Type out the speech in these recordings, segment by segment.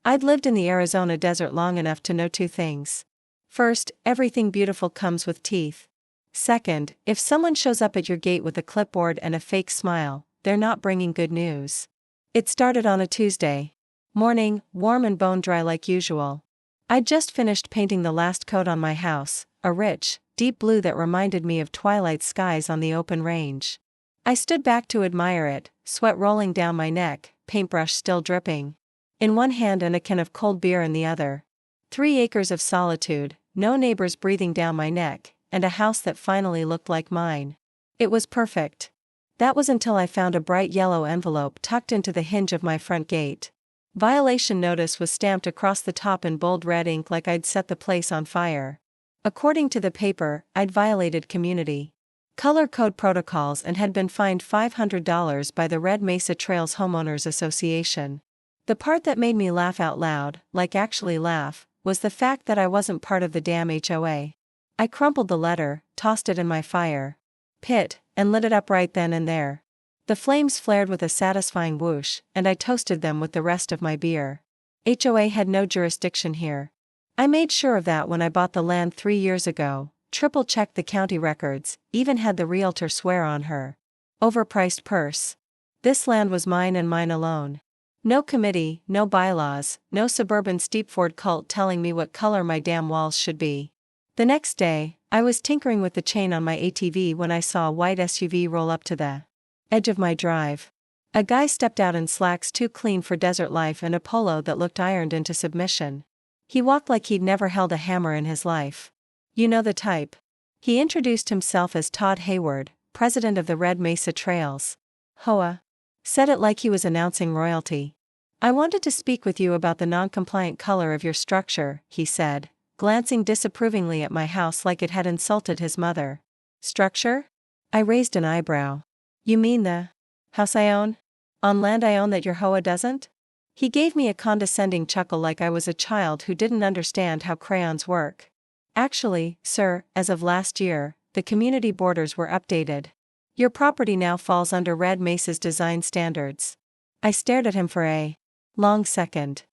I'd lived in the Arizona desert long enough to know two things. First, everything beautiful comes with teeth. Second, if someone shows up at your gate with a clipboard and a fake smile, they're not bringing good news. It started on a Tuesday morning, warm and bone dry like usual. I'd just finished painting the last coat on my house, a rich, deep blue that reminded me of twilight skies on the open range. I stood back to admire it, sweat rolling down my neck, paintbrush still dripping in one hand and a can of cold beer in the other. 3 acres of solitude, no neighbors breathing down my neck, and a house that finally looked like mine. It was perfect. That was until I found a bright yellow envelope tucked into the hinge of my front gate. Violation notice was stamped across the top in bold red ink like I'd set the place on fire. According to the paper, I'd violated community color code protocols and had been fined $500 by the Red Mesa Trails Homeowners Association. The part that made me laugh out loud, like actually laugh, was the fact that I wasn't part of the damn HOA. I crumpled the letter, tossed it in my fire pit, and lit it up right then and there. The flames flared with a satisfying whoosh, and I toasted them with the rest of my beer. HOA had no jurisdiction here. I made sure of that when I bought the land 3 years ago, triple-checked the county records, even had the realtor swear on her overpriced purse. This land was mine and mine alone. No committee, no bylaws, no suburban Steepford cult telling me what color my damn walls should be. The next day, I was tinkering with the chain on my ATV when I saw a white SUV roll up to the edge of my drive. A guy stepped out in slacks too clean for desert life and a polo that looked ironed into submission. He walked like he'd never held a hammer in his life. You know the type. He introduced himself as Todd Hayward, president of the Red Mesa Trails HOA. Said it like he was announcing royalty. I wanted to speak with you about the non-compliant color of your structure, he said, glancing disapprovingly at my house like it had insulted his mother. Structure? I raised an eyebrow. You mean the house I own? On land I own that your HOA doesn't? He gave me a condescending chuckle like I was a child who didn't understand how crayons work. Actually, sir, as of last year, the community borders were updated. Your property now falls under Red Mesa's design standards. I stared at him for a long second.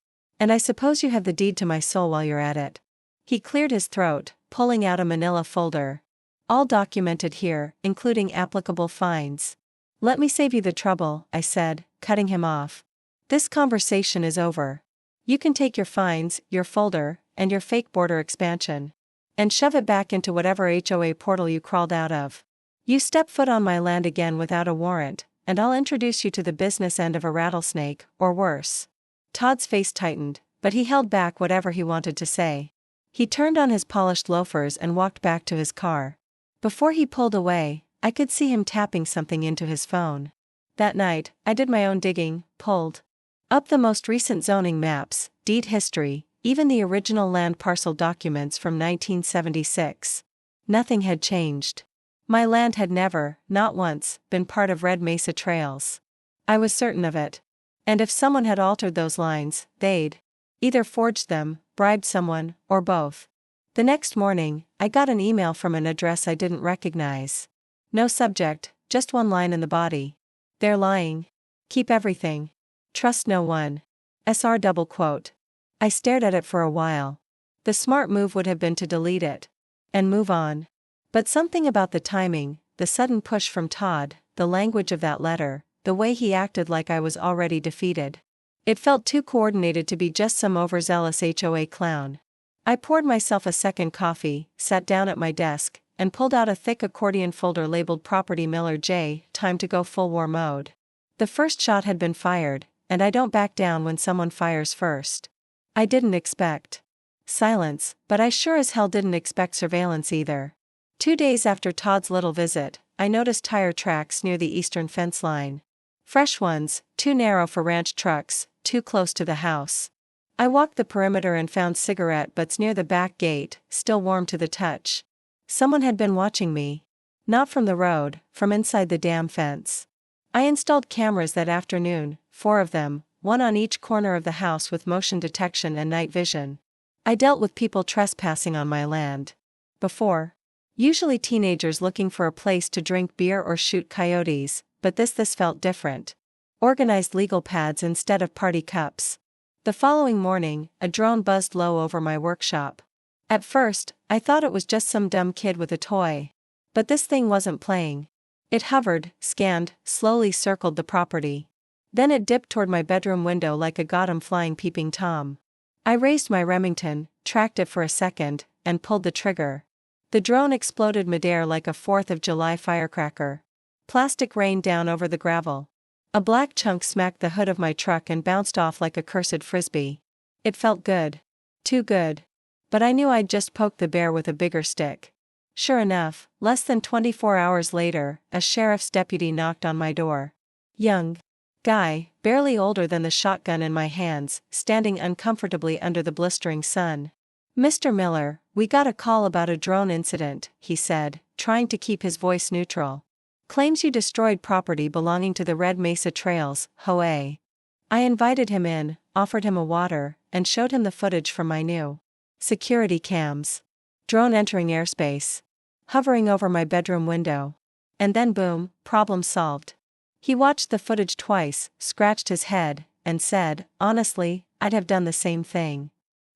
And I suppose you have the deed to my soul while you're at it. He cleared his throat, pulling out a manila folder. All documented here, including applicable fines. Let me save you the trouble, I said, cutting him off. This conversation is over. You can take your fines, your folder, and your fake border expansion, and shove it back into whatever HOA portal you crawled out of. You step foot on my land again without a warrant, and I'll introduce you to the business end of a rattlesnake, or worse. Todd's face tightened, but he held back whatever he wanted to say. He turned on his polished loafers and walked back to his car. Before he pulled away, I could see him tapping something into his phone. That night, I did my own digging, pulled up the most recent zoning maps, deed history, even the original land parcel documents from 1976. Nothing had changed. My land had never, not once, been part of Red Mesa Trails. I was certain of it. And if someone had altered those lines, they'd either forged them, bribed someone, or both. The next morning, I got an email from an address I didn't recognize. No subject, just one line in the body. They're lying. Keep everything. Trust no one. SR double quote. I stared at it for a while. The smart move would have been to delete it and move on. But something about the timing, the sudden push from Todd, the language of that letter, the way he acted like I was already defeated. It felt too coordinated to be just some overzealous HOA clown. I poured myself a second coffee, sat down at my desk, and pulled out a thick accordion folder labeled Property Miller J. Time to go full war mode. The first shot had been fired, and I don't back down when someone fires first. I didn't expect silence, but I sure as hell didn't expect surveillance either. 2 days after Todd's little visit, I noticed tire tracks near the eastern fence line. Fresh ones, too narrow for ranch trucks, too close to the house. I walked the perimeter and found cigarette butts near the back gate, still warm to the touch. Someone had been watching me. Not from the road, from inside the damn fence. I installed cameras that afternoon, 4 of them, one on each corner of the house with motion detection and night vision. I dealt with people trespassing on my land before. Usually teenagers looking for a place to drink beer or shoot coyotes, but this felt different. Organized legal pads instead of party cups. The following morning, a drone buzzed low over my workshop. At first, I thought it was just some dumb kid with a toy. But this thing wasn't playing. It hovered, scanned, slowly circled the property. Then it dipped toward my bedroom window like a got 'em flying peeping Tom. I raised my Remington, tracked it for a second, and pulled the trigger. The drone exploded midair like a 4th of July firecracker. Plastic rained down over the gravel. A black chunk smacked the hood of my truck and bounced off like a cursed frisbee. It felt good. Too good. But I knew I'd just poked the bear with a bigger stick. Sure enough, less than 24 hours later, a sheriff's deputy knocked on my door. Young guy, barely older than the shotgun in my hands, standing uncomfortably under the blistering sun. "Mr. Miller, we got a call about a drone incident," he said, trying to keep his voice neutral. "Claims you destroyed property belonging to the Red Mesa Trails, HOA." I invited him in, offered him a water, and showed him the footage from my new security cams. Drone entering airspace. Hovering over my bedroom window. And then boom, problem solved. He watched the footage twice, scratched his head, and said, "Honestly, I'd have done the same thing."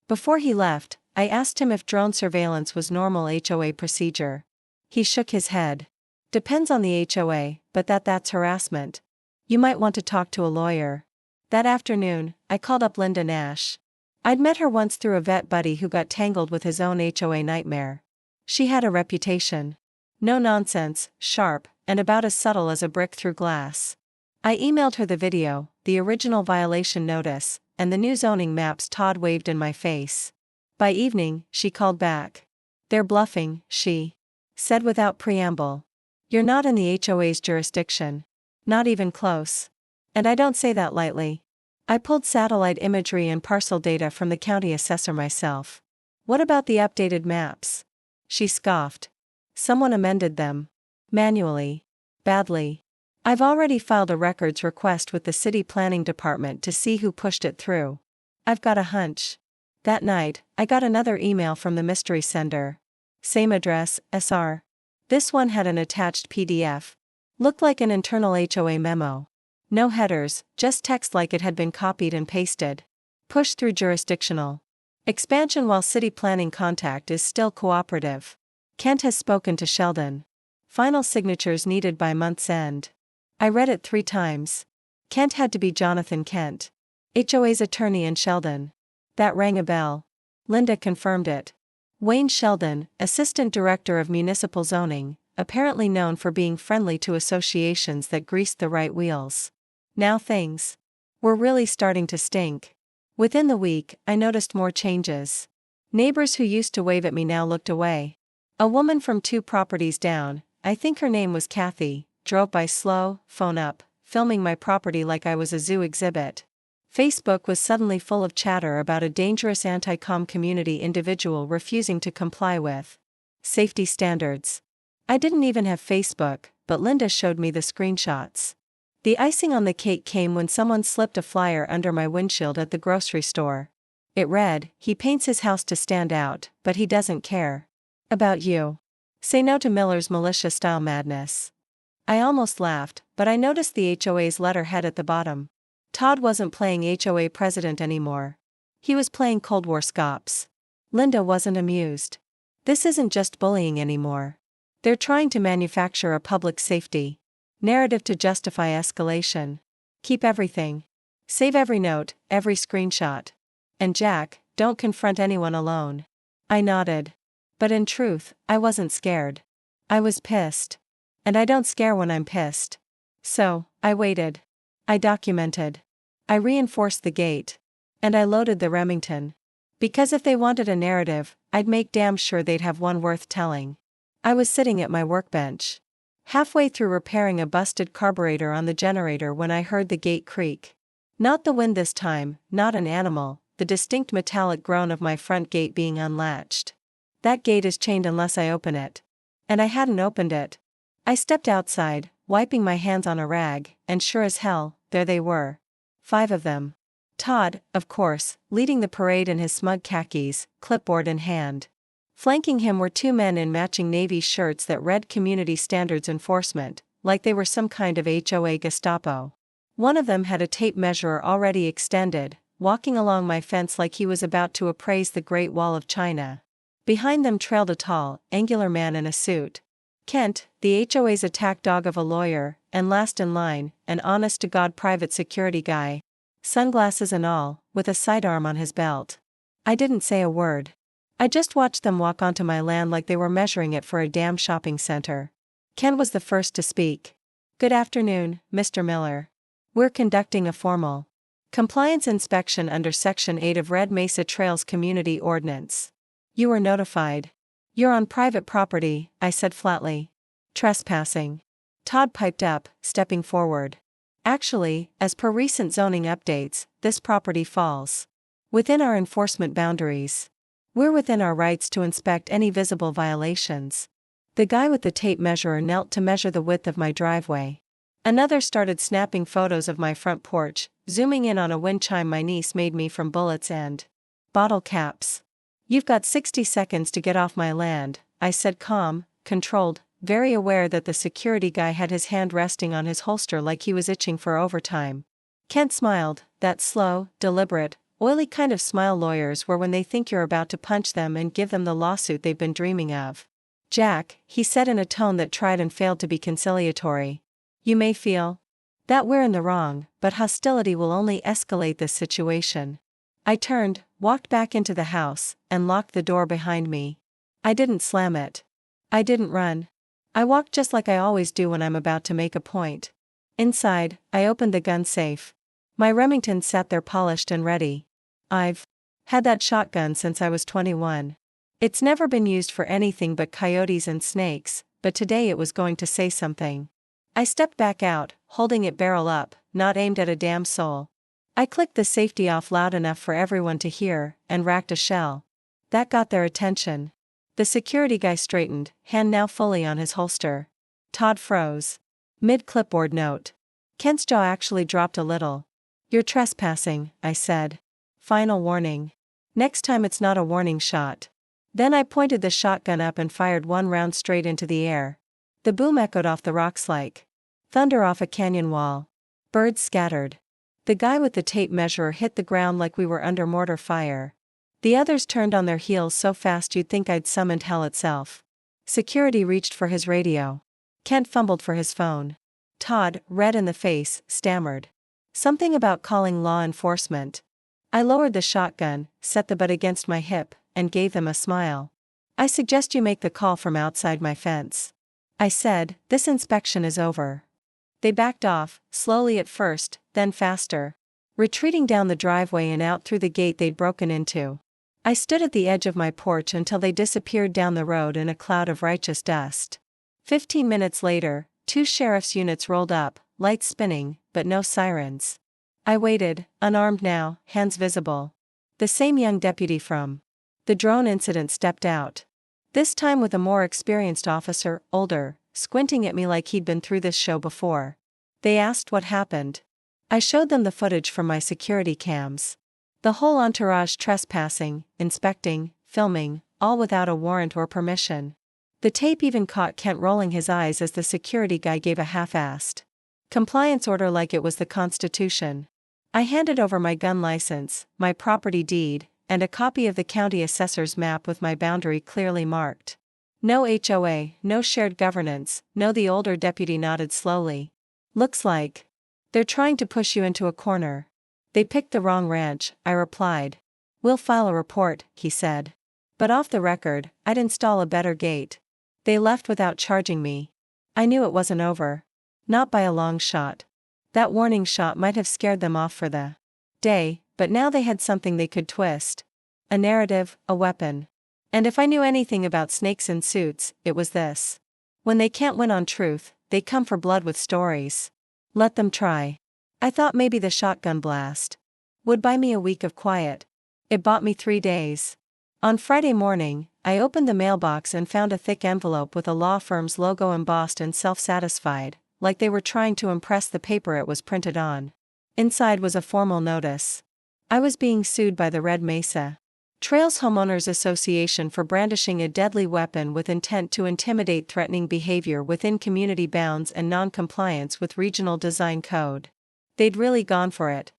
Before he left, I asked him if drone surveillance was normal HOA procedure. He shook his head. "Depends on the HOA, but that's harassment. You might want to talk to a lawyer." That afternoon, I called up Linda Nash. I'd met her once through a vet buddy who got tangled with his own HOA nightmare. She had a reputation. No nonsense, sharp, and about as subtle as a brick through glass. I emailed her the video, the original violation notice, and the new zoning maps Todd waved in my face. By evening, she called back. "They're bluffing," she said without preamble. "You're not in the HOA's jurisdiction. Not even close. And I don't say that lightly. I pulled satellite imagery and parcel data from the county assessor myself. What about the updated maps?" She scoffed. "Someone amended them. Manually. Badly. I've already filed a records request with the city planning department to see who pushed it through. I've got a hunch." That night, I got another email from the mystery sender. Same address, SR. This one had an attached PDF. Looked like an internal HOA memo. No headers, just text like it had been copied and pasted. Push through jurisdictional. Expansion while city planning contact is still cooperative. Kent has spoken to Sheldon. Final signatures needed by month's end. I read it 3 times. Kent had to be Jonathan Kent. HOA's attorney in Sheldon. That rang a bell. Linda confirmed it. Wayne Sheldon, Assistant Director of Municipal Zoning, apparently known for being friendly to associations that greased the right wheels. Now things were really starting to stink. Within the week, I noticed more changes. Neighbors who used to wave at me now looked away. A woman from 2 properties down, I think her name was Kathy, drove by slow, phone up, filming my property like I was a zoo exhibit. Facebook was suddenly full of chatter about a dangerous anti-com community individual refusing to comply with safety standards. I didn't even have Facebook, but Linda showed me the screenshots. The icing on the cake came when someone slipped a flyer under my windshield at the grocery store. It read, "He paints his house to stand out, but he doesn't care about you. Say no to Miller's militia-style madness." I almost laughed, but I noticed the HOA's letterhead at the bottom. Todd wasn't playing HOA president anymore. He was playing Cold War scops. Linda wasn't amused. This isn't just bullying anymore. They're trying to manufacture a public safety narrative to justify escalation. Keep everything. Save every note, every screenshot. And Jack, don't confront anyone alone. I nodded. But in truth, I wasn't scared. I was pissed. And I don't scare when I'm pissed. So, I waited. I documented. I reinforced the gate. And I loaded the Remington. Because if they wanted a narrative, I'd make damn sure they'd have one worth telling. I was sitting at my workbench. Halfway through repairing a busted carburetor on the generator when I heard the gate creak. Not the wind this time, not an animal, the distinct metallic groan of my front gate being unlatched. That gate is chained unless I open it. And I hadn't opened it. I stepped outside, wiping my hands on a rag, and sure as hell, there they were. 5 of them. Todd, of course, leading the parade in his smug khakis, clipboard in hand. Flanking him were 2 men in matching navy shirts that read Community Standards Enforcement, like they were some kind of HOA Gestapo. One of them had a tape measure already extended, walking along my fence like he was about to appraise the Great Wall of China. Behind them trailed a tall, angular man in a suit. Kent, the HOA's attack dog of a lawyer, and last in line, an honest-to-God private security guy. Sunglasses and all, with a sidearm on his belt. I didn't say a word. I just watched them walk onto my land like they were measuring it for a damn shopping center. Ken was the first to speak. "Good afternoon, Mr. Miller. We're conducting a formal compliance inspection under Section 8 of Red Mesa Trails Community Ordinance. You were notified. You're on private property," I said flatly. "Trespassing." Todd piped up, stepping forward. "Actually, as per recent zoning updates, this property falls within our enforcement boundaries. We're within our rights to inspect any visible violations." The guy with the tape measure knelt to measure the width of my driveway. Another started snapping photos of my front porch, zooming in on a wind chime my niece made me from bullets and bottle caps. "You've got 60 seconds to get off my land," I said, calm, controlled, very aware that the security guy had his hand resting on his holster like he was itching for overtime. Kent smiled, that slow, deliberate, oily kind of smile lawyers wear when they think you're about to punch them and give them the lawsuit they've been dreaming of. "Jack," he said in a tone that tried and failed to be conciliatory, "you may feel that we're in the wrong, but hostility will only escalate this situation." I turned, walked back into the house, and locked the door behind me. I didn't slam it. I didn't run. I walked just like I always do when I'm about to make a point. Inside, I opened the gun safe. My Remington sat there polished and ready. I've had that shotgun since I was 21. It's never been used for anything but coyotes and snakes, but today it was going to say something. I stepped back out, holding it barrel up, not aimed at a damn soul. I clicked the safety off loud enough for everyone to hear, and racked a shell. That got their attention. The security guy straightened, hand now fully on his holster. Todd froze. Mid-clipboard note. Kent's jaw actually dropped a little. "You're trespassing," I said. "Final warning. Next time it's not a warning shot." Then I pointed the shotgun up and fired one round straight into the air. The boom echoed off the rocks like thunder off a canyon wall. Birds scattered. The guy with the tape measure hit the ground like we were under mortar fire. The others turned on their heels so fast you'd think I'd summoned hell itself. Security reached for his radio. Kent fumbled for his phone. Todd, red in the face, stammered something about calling law enforcement. I lowered the shotgun, set the butt against my hip, and gave them a smile. "I suggest you make the call from outside my fence," I said. "This inspection is over." They backed off, slowly at first, then faster, retreating down the driveway and out through the gate they'd broken into. I stood at the edge of my porch until they disappeared down the road in a cloud of righteous dust. 15 minutes later, 2 sheriff's units rolled up, lights spinning, but no sirens. I waited, unarmed now, hands visible. The same young deputy from the drone incident stepped out. This time with a more experienced officer, older, squinting at me like he'd been through this show before. They asked what happened. I showed them the footage from my security cams. The whole entourage trespassing, inspecting, filming, all without a warrant or permission. The tape even caught Kent rolling his eyes as the security guy gave a half-assed compliance order like it was the Constitution. I handed over my gun license, my property deed, and a copy of the county assessor's map with my boundary clearly marked. "No HOA, no shared governance," no, the older deputy nodded slowly. "Looks like they're trying to push you into a corner." "They picked the wrong ranch," I replied. "We'll file a report," he said. But off the record, I'd install a better gate. They left without charging me. I knew it wasn't over. Not by a long shot. That warning shot might have scared them off for the day, but now they had something they could twist. A narrative, a weapon. And if I knew anything about snakes in suits, it was this. When they can't win on truth, they come for blood with stories. Let them try. I thought maybe the shotgun blast would buy me a week of quiet. It bought me 3 days. On Friday morning, I opened the mailbox and found a thick envelope with a law firm's logo embossed and self-satisfied, like they were trying to impress the paper it was printed on. Inside was a formal notice. I was being sued by the Red Mesa Trails Homeowners Association for brandishing a deadly weapon with intent to intimidate threatening behavior within community bounds and non-compliance with regional design code. They'd really gone for it.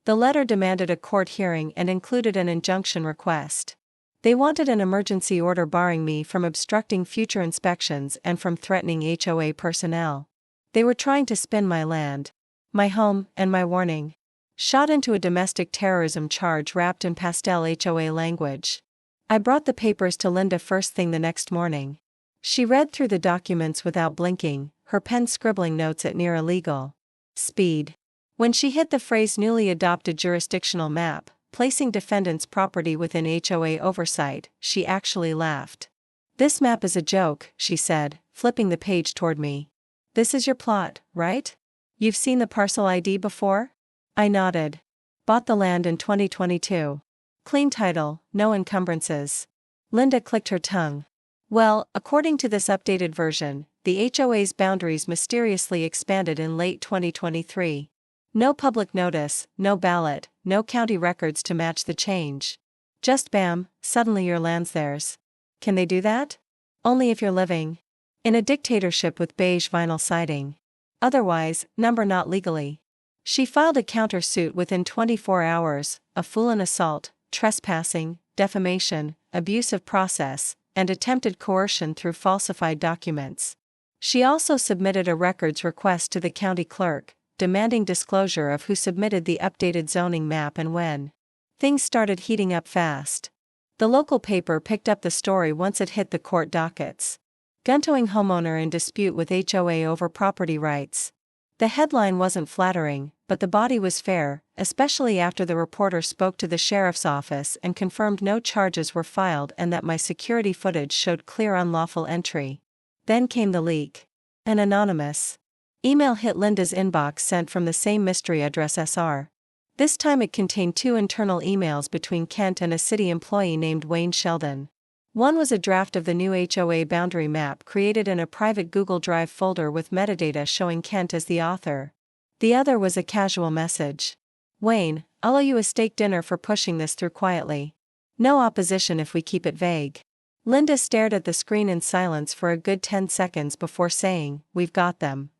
The letter demanded a court hearing and included an injunction request. They wanted an emergency order barring me from obstructing future inspections and from threatening HOA personnel. They were trying to spin my land, my home, and my warning shot into a domestic terrorism charge wrapped in pastel HOA language. I brought the papers to Linda first thing the next morning. She read through the documents without blinking, her pen scribbling notes at near illegal speed. When she hit the phrase newly adopted jurisdictional map, placing defendant's property within HOA oversight, she actually laughed. "This map is a joke," she said, flipping the page toward me. "This is your plot, right? You've seen the parcel ID before?" I nodded. "Bought the land in 2022. Clean title, no encumbrances." Linda clicked her tongue. "Well, according to this updated version, the HOA's boundaries mysteriously expanded in late 2023. No public notice, no ballot, no county records to match the change. Just bam, suddenly your land's theirs. Can they do that? Only if you're living in a dictatorship with beige vinyl siding. Otherwise, number not legally." She filed a countersuit within 24 hours, a fool assault, trespassing, defamation, abuse of process, and attempted coercion through falsified documents. She also submitted a records request to the county clerk, demanding disclosure of who submitted the updated zoning map and when. Things started heating up fast. The local paper picked up the story once it hit the court dockets. "Guntoing homeowner in dispute with HOA over property rights." The headline wasn't flattering, but the body was fair, especially after the reporter spoke to the sheriff's office and confirmed no charges were filed and that my security footage showed clear unlawful entry. Then came the leak. An anonymous email hit Linda's inbox sent from the same mystery address SR. This time it contained 2 internal emails between Kent and a city employee named Wayne Sheldon. One was a draft of the new HOA boundary map created in a private Google Drive folder with metadata showing Kent as the author. The other was a casual message. "Wayne, I'll owe you a steak dinner for pushing this through quietly. No opposition if we keep it vague." Linda stared at the screen in silence for a good 10 seconds before saying, "We've got them."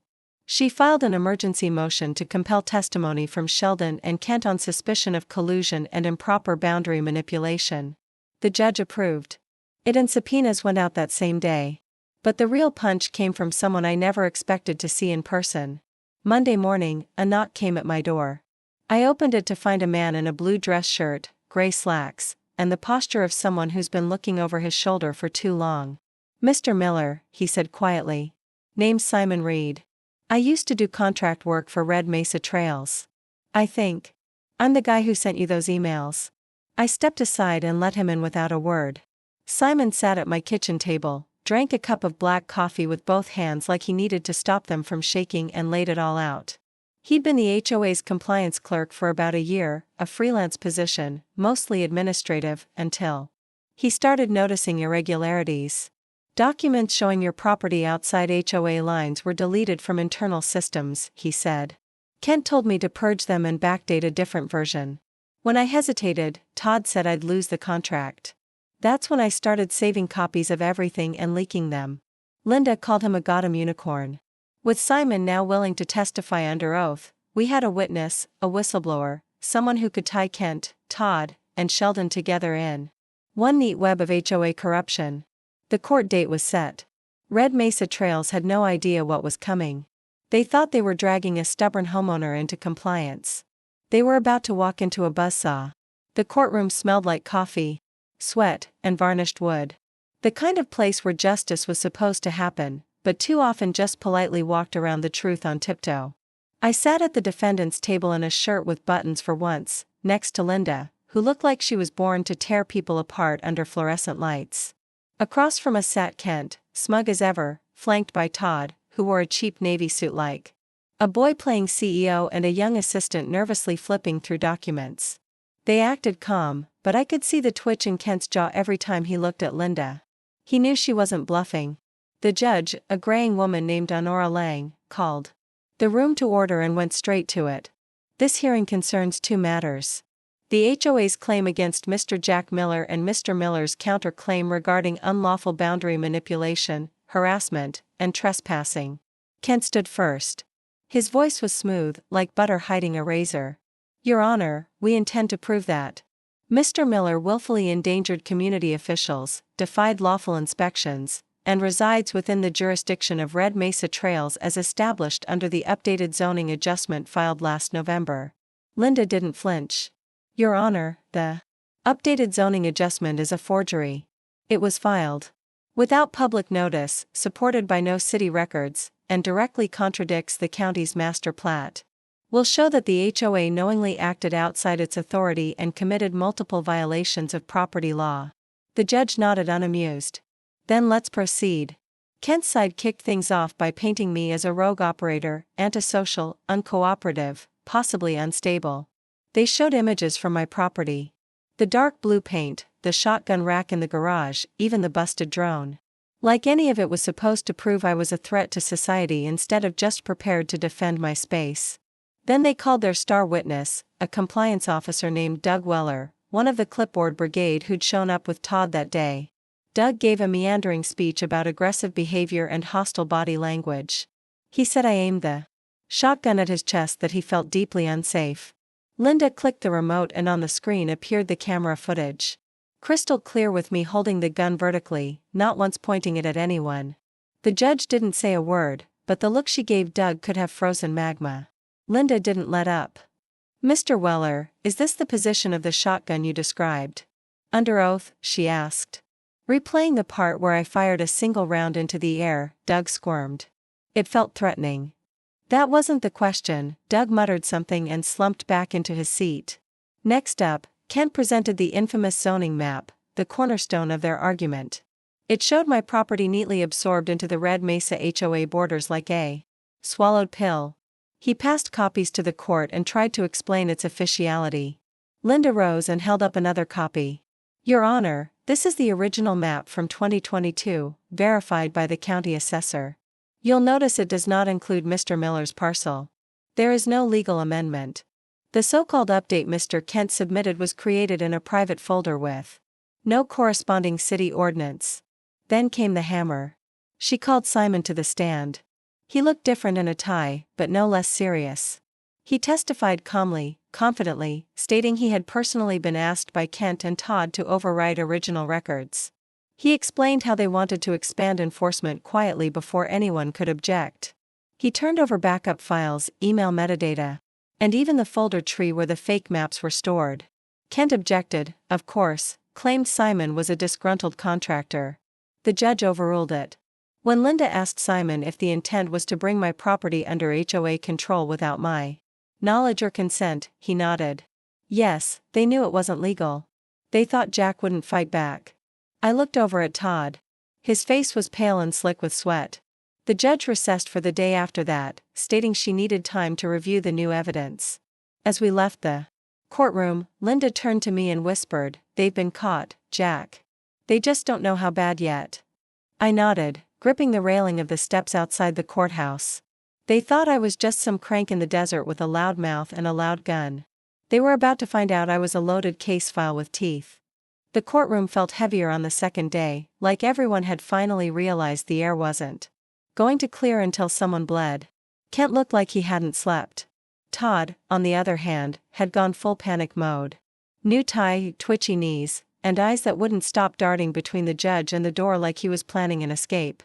She filed an emergency motion to compel testimony from Sheldon and Kent on suspicion of collusion and improper boundary manipulation. The judge approved it and subpoenas went out that same day. But the real punch came from someone I never expected to see in person. Monday morning, a knock came at my door. I opened it to find a man in a blue dress shirt, gray slacks, and the posture of someone who's been looking over his shoulder for too long. "Mr. Miller," he said quietly. "Name's Simon Reed. I used to do contract work for Red Mesa Trails. I think I'm the guy who sent you those emails." I stepped aside and let him in without a word. Simon sat at my kitchen table, drank a cup of black coffee with both hands like he needed to stop them from shaking, and laid it all out. He'd been the HOA's compliance clerk for about a year, a freelance position, mostly administrative, until he started noticing irregularities. "Documents showing your property outside HOA lines were deleted from internal systems," he said. "Kent told me to purge them and backdate a different version." When I hesitated, Todd said I'd lose the contract. That's when I started saving copies of everything and leaking them. Linda called him a goddamn unicorn. With Simon now willing to testify under oath, we had a witness, a whistleblower, someone who could tie Kent, Todd, and Sheldon together in one neat web of HOA corruption. The court date was set. Red Mesa Trails had no idea what was coming. They thought they were dragging a stubborn homeowner into compliance. They were about to walk into a buzzsaw. The courtroom smelled like coffee, sweat, and varnished wood. The kind of place where justice was supposed to happen, but too often just politely walked around the truth on tiptoe. I sat at the defendant's table in a shirt with buttons for once, next to Linda, who looked like she was born to tear people apart under fluorescent lights. Across from us sat Kent, smug as ever, flanked by Todd, who wore a cheap navy suit like a boy playing CEO, and a young assistant nervously flipping through documents. They acted calm, but I could see the twitch in Kent's jaw every time he looked at Linda. He knew she wasn't bluffing. The judge, a graying woman named Honora Lang, called the room to order and went straight to it. "This hearing concerns 2 matters. The HOA's claim against Mr. Jack Miller and Mr. Miller's counterclaim regarding unlawful boundary manipulation, harassment, and trespassing." Kent stood first. His voice was smooth, like butter hiding a razor. Your Honor, we intend to prove that Mr. Miller willfully endangered community officials, defied lawful inspections, and resides within the jurisdiction of Red Mesa Trails as established under the updated zoning adjustment filed last November. Linda didn't flinch. Your Honor, the updated zoning adjustment is a forgery. It was filed without public notice, supported by no city records, and directly contradicts the county's master plat. Will show that the HOA knowingly acted outside its authority and committed multiple violations of property law. The judge nodded unamused. Then let's proceed. Kent's side kicked things off by painting me as a rogue operator, antisocial, uncooperative, possibly unstable. They showed images from my property. The dark blue paint, the shotgun rack in the garage, even the busted drone. Like any of it was supposed to prove I was a threat to society instead of just prepared to defend my space. Then they called their star witness, a compliance officer named Doug Weller, one of the clipboard brigade who'd shown up with Todd that day. Doug gave a meandering speech about aggressive behavior and hostile body language. He said I aimed the shotgun at his chest, that he felt deeply unsafe. Linda clicked the remote and on the screen appeared the camera footage. Crystal clear, with me holding the gun vertically, not once pointing it at anyone. The judge didn't say a word, but the look she gave Doug could have frozen magma. Linda didn't let up. Mr. Weller, is this the position of the shotgun you described? Under oath, she asked. Replaying the part where I fired a single round into the air, Doug squirmed. It felt threatening. That wasn't the question. Doug muttered something and slumped back into his seat. Next up, Kent presented the infamous zoning map, the cornerstone of their argument. It showed my property neatly absorbed into the Red Mesa HOA borders like a swallowed pill. He passed copies to the court and tried to explain its officiality. Linda rose and held up another copy. Your Honor, this is the original map from 2022, verified by the county assessor. You'll notice it does not include Mr. Miller's parcel. There is no legal amendment. The so-called update Mr. Kent submitted was created in a private folder with no corresponding city ordinance. Then came the hammer. She called Simon to the stand. He looked different in a tie, but no less serious. He testified calmly, confidently, stating he had personally been asked by Kent and Todd to override original records. He explained how they wanted to expand enforcement quietly before anyone could object. He turned over backup files, email metadata, and even the folder tree where the fake maps were stored. Kent objected, of course, claimed Simon was a disgruntled contractor. The judge overruled it. When Linda asked Simon if the intent was to bring my property under HOA control without my knowledge or consent, he nodded. Yes, they knew it wasn't legal. They thought Jack wouldn't fight back. I looked over at Todd. His face was pale and slick with sweat. The judge recessed for the day after that, stating she needed time to review the new evidence. As we left the courtroom, Linda turned to me and whispered, "They've been caught, Jack. They just don't know how bad yet." I nodded, gripping the railing of the steps outside the courthouse. They thought I was just some crank in the desert with a loud mouth and a loud gun. They were about to find out I was a loaded case file with teeth. The courtroom felt heavier on the second day, like everyone had finally realized the air wasn't going to clear until someone bled. Kent looked like he hadn't slept. Todd, on the other hand, had gone full panic mode. New tie, twitchy knees, and eyes that wouldn't stop darting between the judge and the door like he was planning an escape.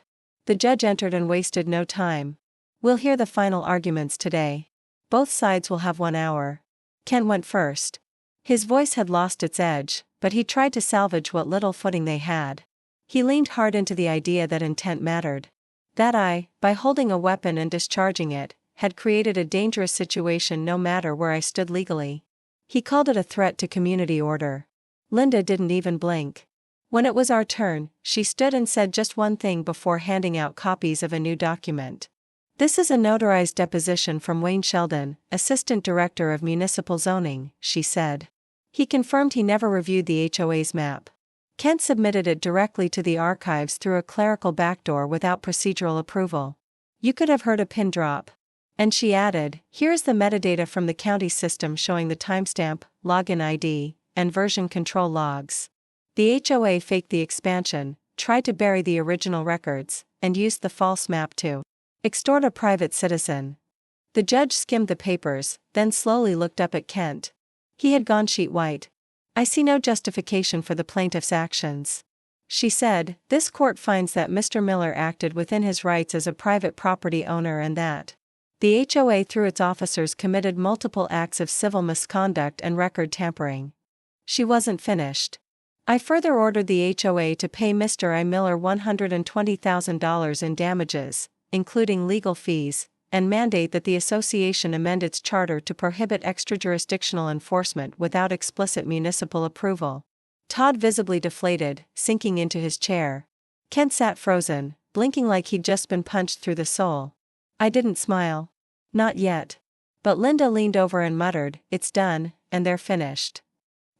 The judge entered and wasted no time. We'll hear the final arguments today. Both sides will have 1 hour. Kent went first. His voice had lost its edge, but he tried to salvage what little footing they had. He leaned hard into the idea that intent mattered. That I, by holding a weapon and discharging it, had created a dangerous situation no matter where I stood legally. He called it a threat to community order. Linda didn't even blink. When it was our turn, she stood and said just one thing before handing out copies of a new document. This is a notarized deposition from Wayne Sheldon, Assistant Director of Municipal Zoning, she said. He confirmed he never reviewed the HOA's map. Kent submitted it directly to the archives through a clerical backdoor without procedural approval. You could have heard a pin drop. And she added, here is the metadata from the county system showing the timestamp, login ID, and version control logs. The HOA faked the expansion, tried to bury the original records, and used the false map to extort a private citizen. The judge skimmed the papers, then slowly looked up at Kent. He had gone sheet white. "I see no justification for the plaintiff's actions," she said. "This court finds that Mr. Miller acted within his rights as a private property owner and that the HOA through its officers committed multiple acts of civil misconduct and record tampering." She wasn't finished. "I further ordered the HOA to pay Mr. I. Miller $120,000 in damages, including legal fees, and mandate that the association amend its charter to prohibit extrajurisdictional enforcement without explicit municipal approval." Todd visibly deflated, sinking into his chair. Kent sat frozen, blinking like he'd just been punched through the soul. I didn't smile. Not yet. But Linda leaned over and muttered, "It's done, and they're finished."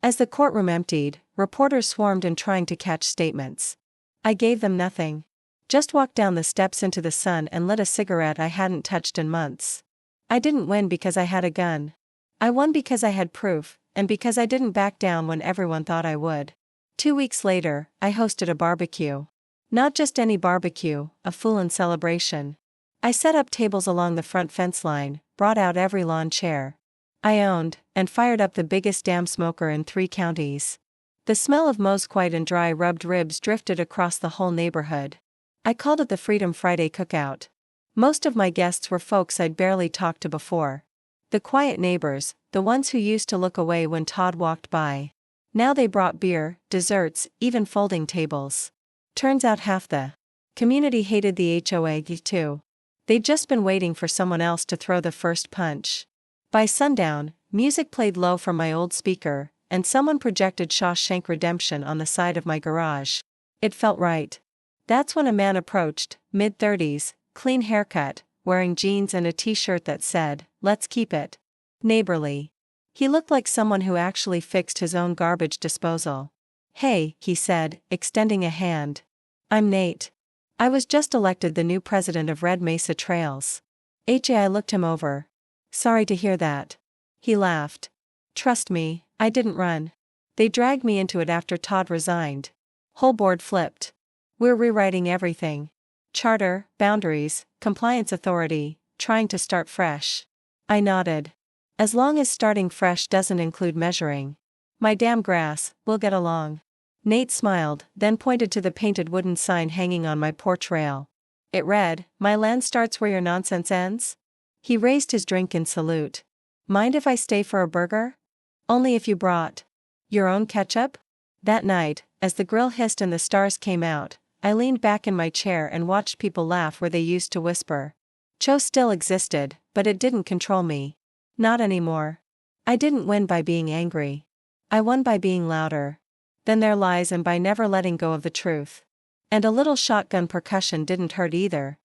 As the courtroom emptied, reporters swarmed in trying to catch statements. I gave them nothing. Just walked down the steps into the sun and lit a cigarette I hadn't touched in months. I didn't win because I had a gun. I won because I had proof, and because I didn't back down when everyone thought I would. 2 weeks later, I hosted a barbecue. Not just any barbecue, a full-on celebration. I set up tables along the front fence line, brought out every lawn chair I owned, and fired up the biggest damn smoker in 3 counties. The smell of mosquite and dry rubbed ribs drifted across the whole neighborhood. I called it the Freedom Friday Cookout. Most of my guests were folks I'd barely talked to before. The quiet neighbors, the ones who used to look away when Todd walked by. Now they brought beer, desserts, even folding tables. Turns out half the community hated the HOA too. They'd just been waiting for someone else to throw the first punch. By sundown, music played low from my old speaker, and someone projected Shawshank Redemption on the side of my garage. It felt right. That's when a man approached, mid-30s, clean haircut, wearing jeans and a t-shirt that said, "Let's keep it neighborly." He looked like someone who actually fixed his own garbage disposal. "Hey," he said, extending a hand. "I'm Nate. I was just elected the new president of Red Mesa Trails." I looked him over. "Sorry to hear that." He laughed. "Trust me, I didn't run. They dragged me into it after Todd resigned. Whole board flipped. We're rewriting everything. Charter, boundaries, compliance authority, trying to start fresh." I nodded. "As long as starting fresh doesn't include measuring my damn grass, we'll get along." Nate smiled, then pointed to the painted wooden sign hanging on my porch rail. It read, "My land starts where your nonsense ends." He raised his drink in salute. "Mind if I stay for a burger?" "Only if you brought your own ketchup?" That night, as the grill hissed and the stars came out, I leaned back in my chair and watched people laugh where they used to whisper. Cho still existed, but it didn't control me. Not anymore. I didn't win by being angry. I won by being louder than their lies and by never letting go of the truth. And a little shotgun percussion didn't hurt either.